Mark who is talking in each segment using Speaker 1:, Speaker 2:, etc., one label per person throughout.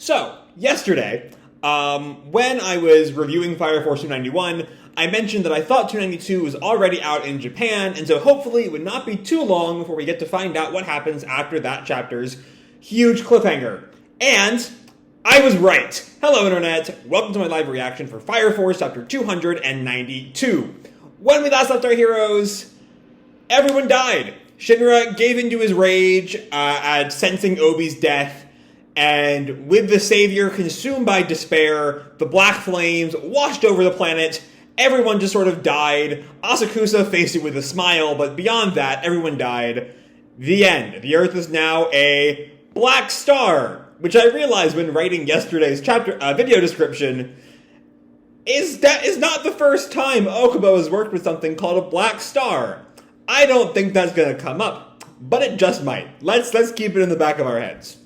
Speaker 1: So, yesterday, when I was reviewing Fire Force 291, I mentioned that I thought 292 was already out in Japan, and so hopefully it would not be too long before we get to find out what happens after that chapter's huge cliffhanger. And I was right. Hello, Internet. Welcome to my live reaction for Fire Force chapter 292. When we last left our heroes, everyone died. Shinra gave into his rage at sensing Obi's death, and with the savior consumed by despair, the black flames washed over the planet. Everyone just sort of died. Asakusa faced it with a smile, but beyond that, everyone died. The end. The Earth is now a black star, which I realized when writing yesterday's chapter video description is not the first time Okubo has worked with something called a black star. I don't think that's going to come up, but it just might. Let's keep it in the back of our heads.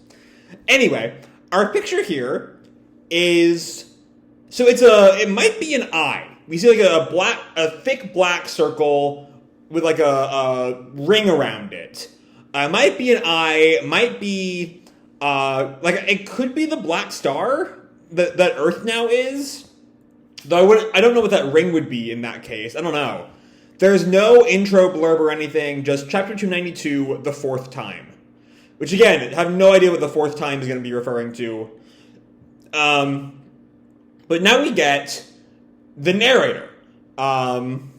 Speaker 1: Anyway, our picture here is, so it might be an eye. We see like a thick black circle with like a ring around it. It might be an eye, might be, like it could be the black star that Earth now is. Though I don't know what that ring would be in that case. I don't know. There's no intro blurb or anything, just chapter 292, the fourth time. Which again, I have no idea what the fourth time is going to be referring to. But now we get the narrator. And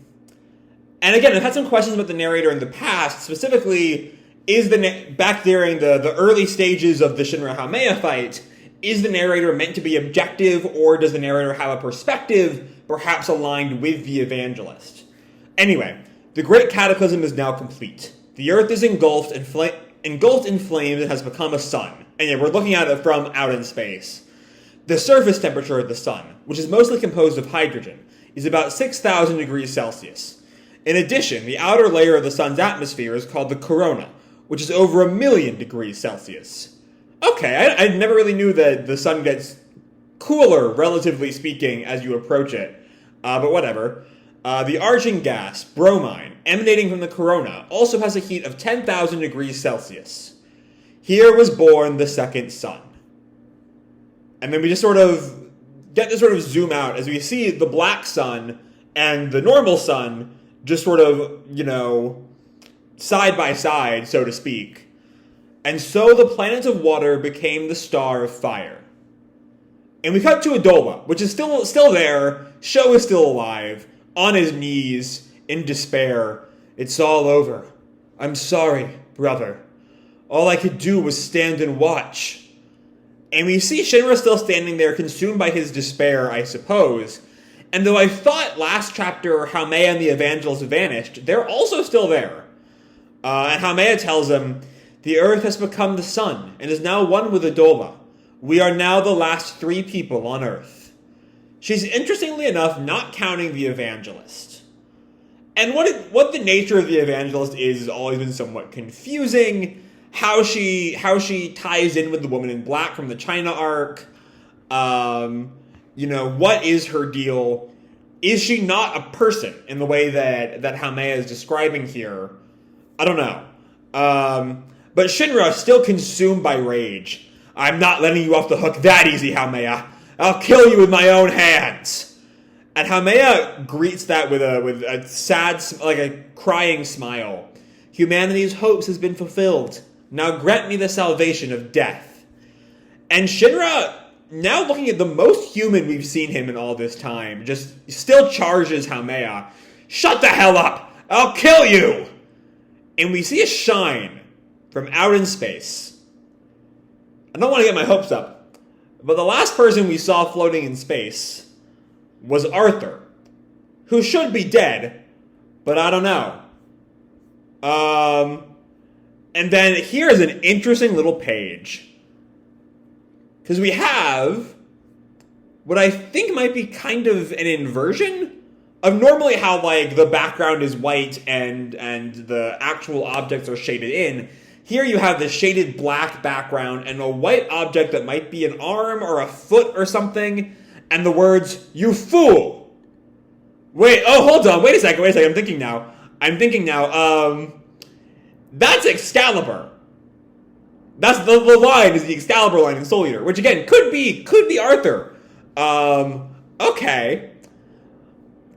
Speaker 1: again, I've had some questions about the narrator in the past. Specifically, is back during the early stages of the Shinra Haumea fight, is the narrator meant to be objective, or does the narrator have a perspective perhaps aligned with the evangelist? Anyway, the Great Cataclysm is now complete. The Earth is engulfed in flames and has become a sun. And yeah, we're looking at it from out in space. The surface temperature of the sun, which is mostly composed of hydrogen, is about 6,000 degrees Celsius. In addition, the outer layer of the sun's atmosphere is called the corona, which is over 1,000,000 degrees Celsius. Okay, I never really knew that the sun gets cooler, relatively speaking, as you approach it. But whatever. The argent gas, bromine, emanating from the corona, also has a heat of 10,000 degrees Celsius. Here was born the second sun. And then we just sort of get to sort of zoom out as we see the black sun and the normal sun just sort of, side by side, so to speak. And so the planet of water became the star of fire. And we cut to Adola, which is still there. Sho is still alive, on his knees, in despair. It's all over. I'm sorry, brother. All I could do was stand and watch. And we see Shinra still standing there, consumed by his despair, I suppose. And though I thought last chapter Haumea and the Evangelist vanished, they're also still there. And Haumea tells him, "The Earth has become the sun, and is now one with Adola. We are now the last 3 people on Earth." She's, interestingly enough, not counting the Evangelist. And what the nature of the Evangelist is always been somewhat confusing. How she ties in with the Woman in Black from the China arc. What is her deal? Is she not a person in the way that Haumea is describing here? I don't know. But Shinra is still consumed by rage. "I'm not letting you off the hook that easy, Haumea. I'll kill you with my own hands." And Haumea greets that with a sad, like a crying smile. "Humanity's hopes has been fulfilled. Now grant me the salvation of death." And Shinra, now looking at the most human we've seen him in all this time, just still charges Haumea. "Shut the hell up! I'll kill you!" And we see a shine from out in space. I don't want to get my hopes up, but the last person we saw floating in space was Arthur, who should be dead, but I don't know. And then here's an interesting little page. Because we have what I think might be kind of an inversion of normally how, like, the background is white and the actual objects are shaded in. Here you have the shaded black background and a white object that might be an arm or a foot or something, and the words, "You fool!" Wait, hold on, wait a second, I'm thinking now. That's Excalibur. That's the line is the Excalibur line in Soul Eater, which again could be Arthur. Okay.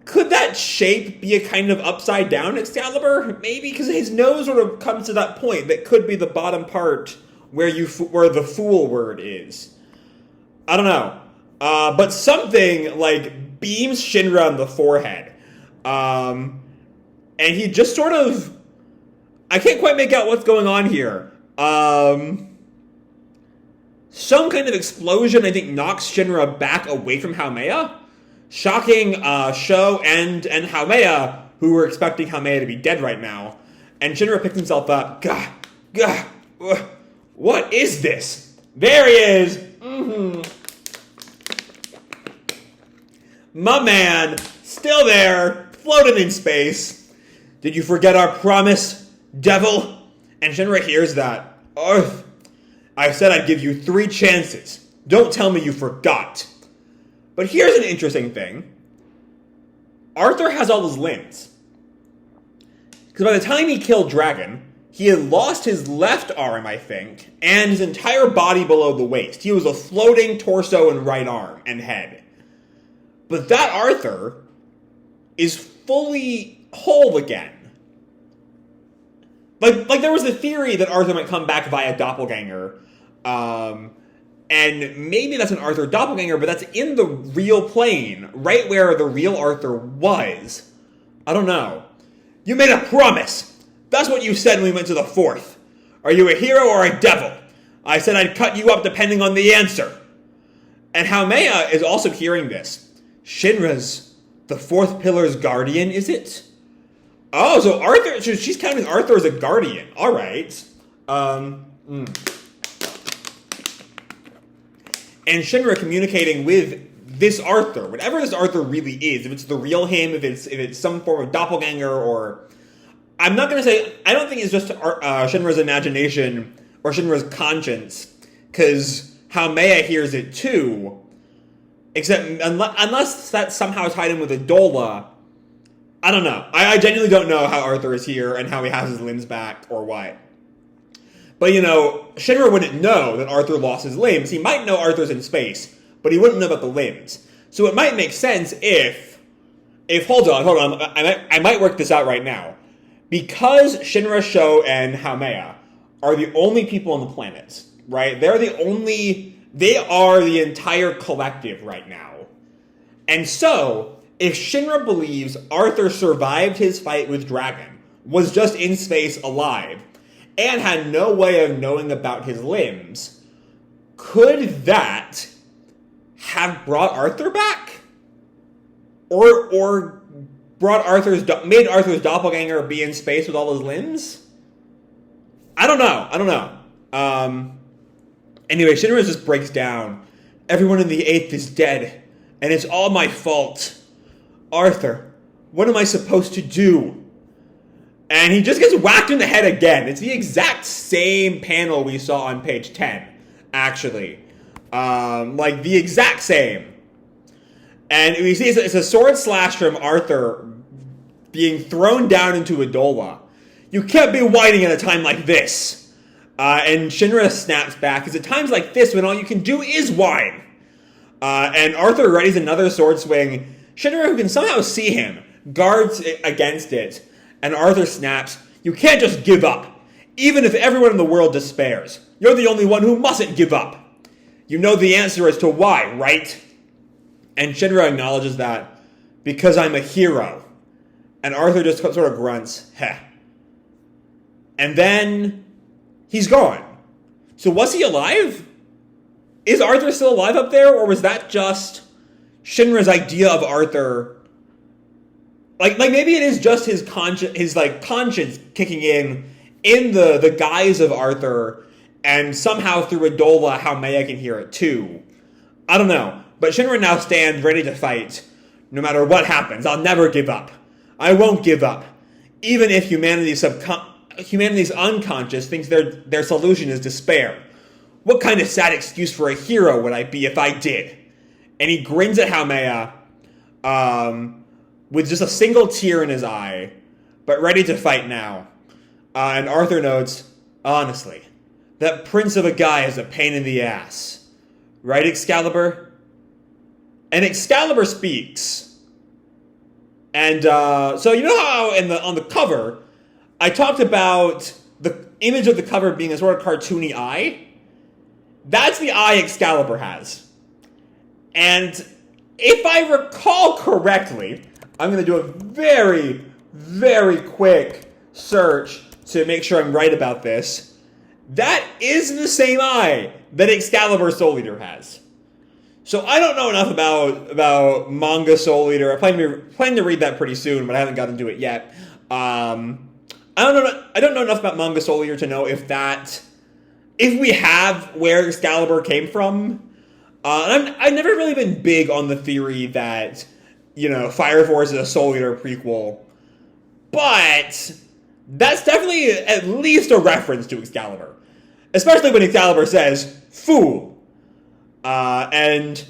Speaker 1: Could that shape be a kind of upside down Excalibur? Maybe, because his nose sort of comes to that point that could be the bottom part where the fool word is. I don't know. But something like beams Shinra on the forehead. And he just sort of, I can't quite make out what's going on here. Some kind of explosion, I think, knocks Shinra back away from Haumea, shocking Sho and Haumea, who were expecting Haumea to be dead right now. And Shinra picks himself up. Gah, what is this? There he is. Mm-hmm. My man, still there, floating in space. Did you forget our promise, devil? And Shinra hears that. Arth, I said I'd give you 3 chances. Don't tell me you forgot. But here's an interesting thing. Arthur has all his limbs. Because by the time he killed Dragon, he had lost his left arm, I think, and his entire body below the waist. He was a floating torso and right arm and head. But that Arthur is fully whole again. Like there was a theory that Arthur might come back via doppelganger, and maybe that's an Arthur doppelganger, but that's in the real plane, right where the real Arthur was. I don't know. You made a promise. That's what you said when we went to the 4th. Are you a hero or a devil? I said I'd cut you up depending on the answer. And Haumea is also hearing this. Shinra's the 4th pillar's guardian, is it? Oh, so Arthur, so she's counting Arthur as a guardian. All right. And Shinra communicating with this Arthur, whatever this Arthur really is, if it's the real him, if it's some form of doppelganger, or I'm not going to say, I don't think it's just Shinra's imagination or Shinra's conscience, because Haumea hears it too, except unless that's somehow tied in with Adola. I don't know. I genuinely don't know how Arthur is here and how he has his limbs back or what. But, Shinra wouldn't know that Arthur lost his limbs. He might know Arthur's in space, but he wouldn't know about the limbs. So it might make sense if hold on, I might work this out right now. Because Shinra, Sho, and Haumea are the only people on the planet, right? They are the entire collective right now. And so, if Shinra believes Arthur survived his fight with Dragon, was just in space alive, and had no way of knowing about his limbs, could that have brought Arthur back? Or made Arthur's doppelganger be in space with all his limbs? I don't know. Anyway, Shinra just breaks down. Everyone in the 8th is dead, and it's all my fault. Arthur, what am I supposed to do? And he just gets whacked in the head again. It's the exact same panel we saw on page 10, actually. Like, the exact same. And we see it's a sword slash from Arthur being thrown down into Adola. You can't be whining at a time like this. And Shinra snaps back, because at times like this, when all you can do is whine. And Arthur readies another sword swing. Shinra, who can somehow see him, guards against it. And Arthur snaps, you can't just give up. Even if everyone in the world despairs, you're the only one who mustn't give up. You know the answer as to why, right? And Shinra acknowledges that, because I'm a hero. And Arthur just sort of grunts, heh. And then he's gone. So was he alive? Is Arthur still alive up there, or was that just Shinra's idea of Arthur? Like maybe it is just his conscience kicking in the guise of Arthur, and somehow through Adola, Haumea can hear it too. I don't know. But Shinra now stands ready to fight. No matter what happens, I'll never give up. I won't give up. Even if humanity's unconscious thinks their solution is despair. What kind of sad excuse for a hero would I be if I did? And he grins at Haumea, with just a single tear in his eye, but ready to fight now. And Arthur notes, honestly, That prince of a guy is a pain in the ass. Right, Excalibur? And Excalibur speaks. And so you know how on the cover, I talked about the image of the cover being a sort of cartoony eye? That's the eye Excalibur has. And if I recall correctly, I'm going to do a very, very quick search to make sure I'm right about this. That is the same eye that Excalibur Soul Eater has. So I don't know enough about manga Soul Eater. I plan to read that pretty soon, but I haven't gotten to it yet. I don't know enough about manga Soul Eater to know if we have where Excalibur came from. I've never really been big on the theory that, Fire Force is a Soul Eater prequel. But that's definitely at least a reference to Excalibur. Especially when Excalibur says, fool. And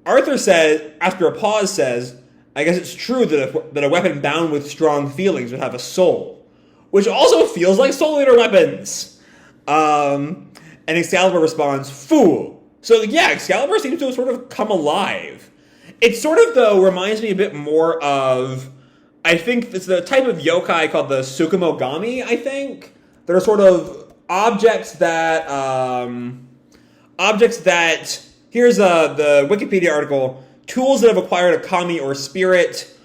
Speaker 1: Arthur says, after a pause says, I guess it's true that a weapon bound with strong feelings would have a soul. Which also feels like Soul Eater weapons. And Excalibur responds, fool. So yeah, Excalibur seems to have sort of come alive. It sort of, though, reminds me a bit more of, I think it's the type of yokai called the Tsukumogami, I think. They're sort of objects that, here's the Wikipedia article, tools that have acquired a kami or spirit,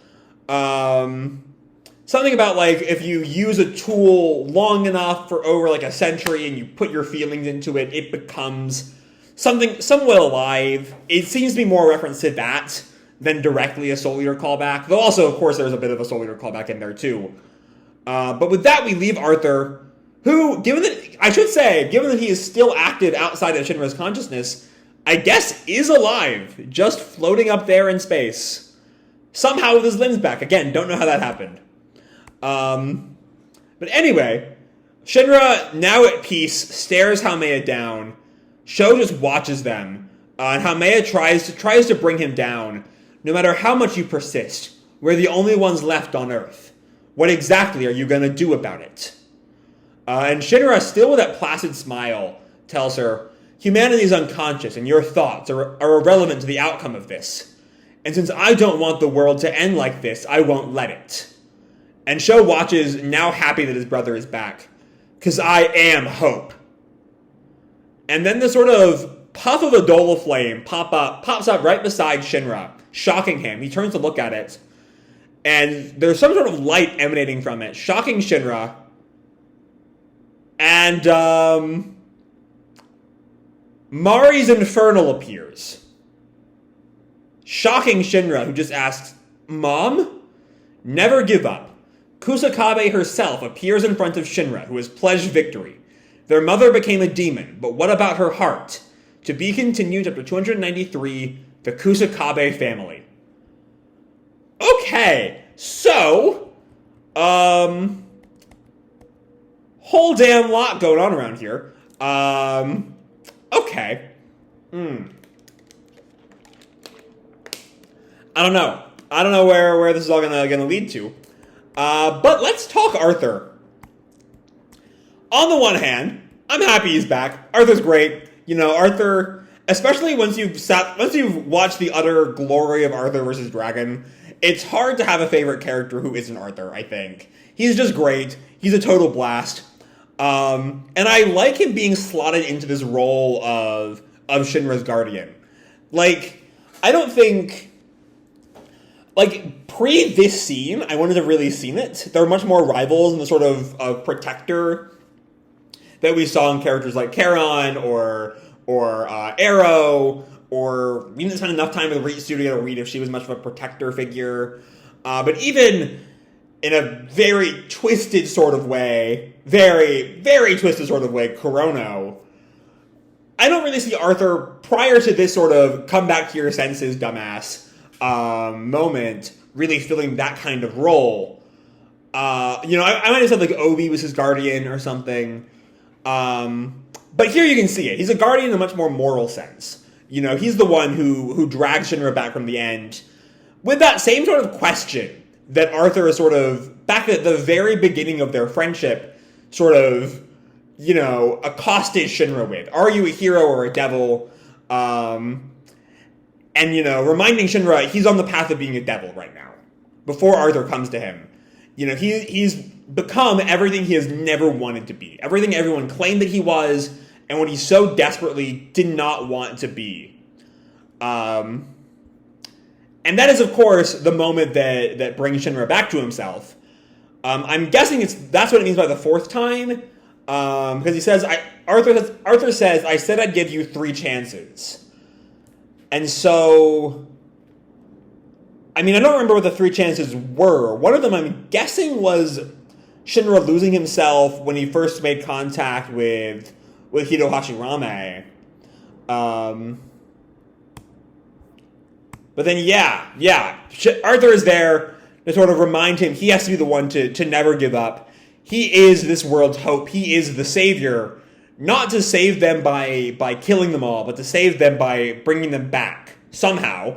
Speaker 1: something about, like, if you use a tool long enough for over, like, a century and you put your feelings into it, it becomes something somewhat alive. It seems to be more a reference to that than directly a Soul Eater callback. Though also, of course, there's a bit of a Soul Eater callback in there, too. But with that, we leave Arthur, who, given that he is still active outside of Shinra's consciousness, I guess is alive, just floating up there in space. Somehow with his limbs back. Again, don't know how that happened. But anyway, Shinra, now at peace, stares Haumea down. Sho just watches them, and Haumea tries to bring him down. No matter how much you persist, we're the only ones left on Earth. What exactly are you going to do about it? And Shinra, still with that placid smile, tells her, humanity is unconscious, and your thoughts are irrelevant to the outcome of this. And since I don't want the world to end like this, I won't let it. And Sho watches, now happy that his brother is back. 'Cause I am hope. And then the sort of puff of a Dola flame pops up right beside Shinra, shocking him. He turns to look at it, and there's some sort of light emanating from it, shocking Shinra. And Mari's Infernal appears, shocking Shinra, who just asks, Mom? Never give up. Kusakabe herself appears in front of Shinra, who has pledged victory. Their mother became a demon, but what about her heart? To be continued chapter 293, the Kusakabe family. Okay, so, whole damn lot going on around here. Okay. I don't know. I don't know where this is all gonna lead to. But let's talk Arthur. On the one hand, I'm happy he's back. Arthur's great. Arthur, especially once you've watched the utter glory of Arthur versus Dragon, it's hard to have a favorite character who isn't Arthur, I think. He's just great. He's a total blast. And I like him being slotted into this role of Shinra's guardian. Like, I don't think, like, pre this scene, I wouldn't have really seen it. There were much more rivals in the sort of protector that we saw in characters like Charon or Arrow, or we didn't spend enough time with the studio to read if she was much of a protector figure. But even in a very twisted sort of way, very, very twisted sort of way, Kurono, I don't really see Arthur, prior to this sort of come back to your senses, dumbass, moment, really filling that kind of role. I might have said like Obi was his guardian or something. But here you can see it. He's a guardian in a much more moral sense. He's the one who drags Shinra back from the end with that same sort of question that Arthur is sort of, back at the very beginning of their friendship, sort of, accosted Shinra with. Are you a hero or a devil? And, reminding Shinra he's on the path of being a devil right now, before Arthur comes to him. He's become everything he has never wanted to be. Everything everyone claimed that he was, and what he so desperately did not want to be. And that is, of course, the moment that brings Shinra back to himself. I'm guessing that's what it means by the fourth time. Because he says, Arthur says, I said I'd give you 3 chances. And so, I don't remember what the 3 chances were. One of them, I'm guessing, was Shinra losing himself when he first made contact with Hidehashi Haumea. But then, Arthur is there to sort of remind him he has to be the one to never give up. He is this world's hope. He is the savior. Not to save them by killing them all, but to save them by bringing them back somehow.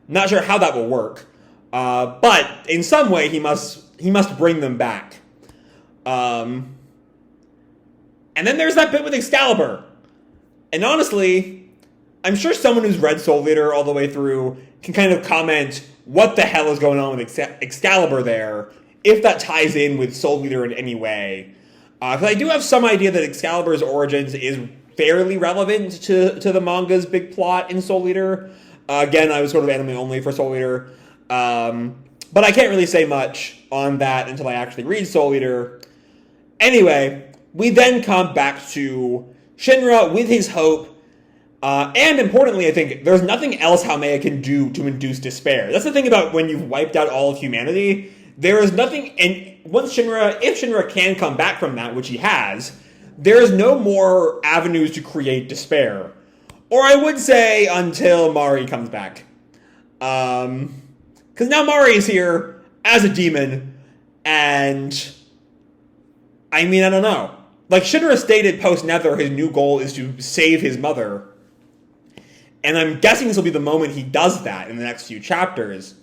Speaker 1: Not sure how that will work, but in some way he must bring them back. And then there's that bit with Excalibur, and honestly, I'm sure someone who's read Soul Eater all the way through can kind of comment what the hell is going on with Excalibur there, if that ties in with Soul Eater in any way. Because I do have some idea that Excalibur's origins is fairly relevant to the manga's big plot in Soul Eater. Again, I was sort of anime only for Soul Eater. But I can't really say much on that until I actually read Soul Eater. Anyway, we then come back to Shinra with his hope. And importantly, I think, there's nothing else Haumea can do to induce despair. That's the thing about when you've wiped out all of humanity. There is nothing, and if Shinra can come back from that, which he has, there is no more avenues to create despair. Or I would say until Mari comes back. Because now Mari is here as a demon, and I don't know. Like Shinra stated post-Nether, his new goal is to save his mother. And I'm guessing this will be the moment he does that in the next few chapters.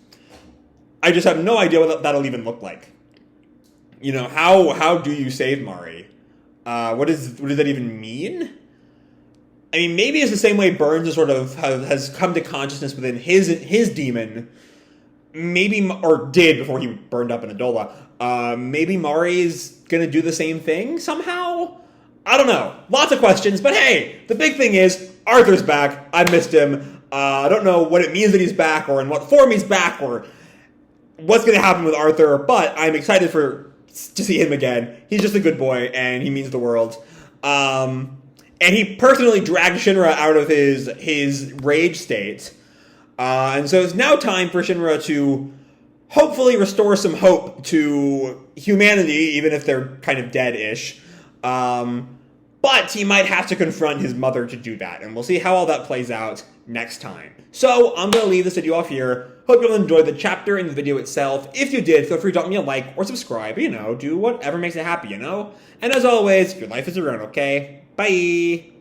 Speaker 1: I just have no idea what that'll even look like. How do you save Mari? What does that even mean? Maybe it's the same way Burns has come to consciousness within his demon. Maybe, or did before he burned up in Adola. Maybe Mari is going to do the same thing somehow? I don't know. Lots of questions, but hey, the big thing is Arthur's back. I missed him. I don't know what it means that he's back, or in what form he's back, or what's going to happen with Arthur, but I'm excited to see him again. He's just a good boy, and he means the world. And he personally dragged Shinra out of his rage state. And so it's now time for Shinra to hopefully restore some hope to humanity, even if they're kind of dead-ish. But he might have to confront his mother to do that, and we'll see how all that plays out next time. So, I'm going to leave this video off here. Hope you all enjoyed the chapter and the video itself. If you did, feel free to drop me a like or subscribe, do whatever makes you happy, And as always, your life is your own, okay? Bye!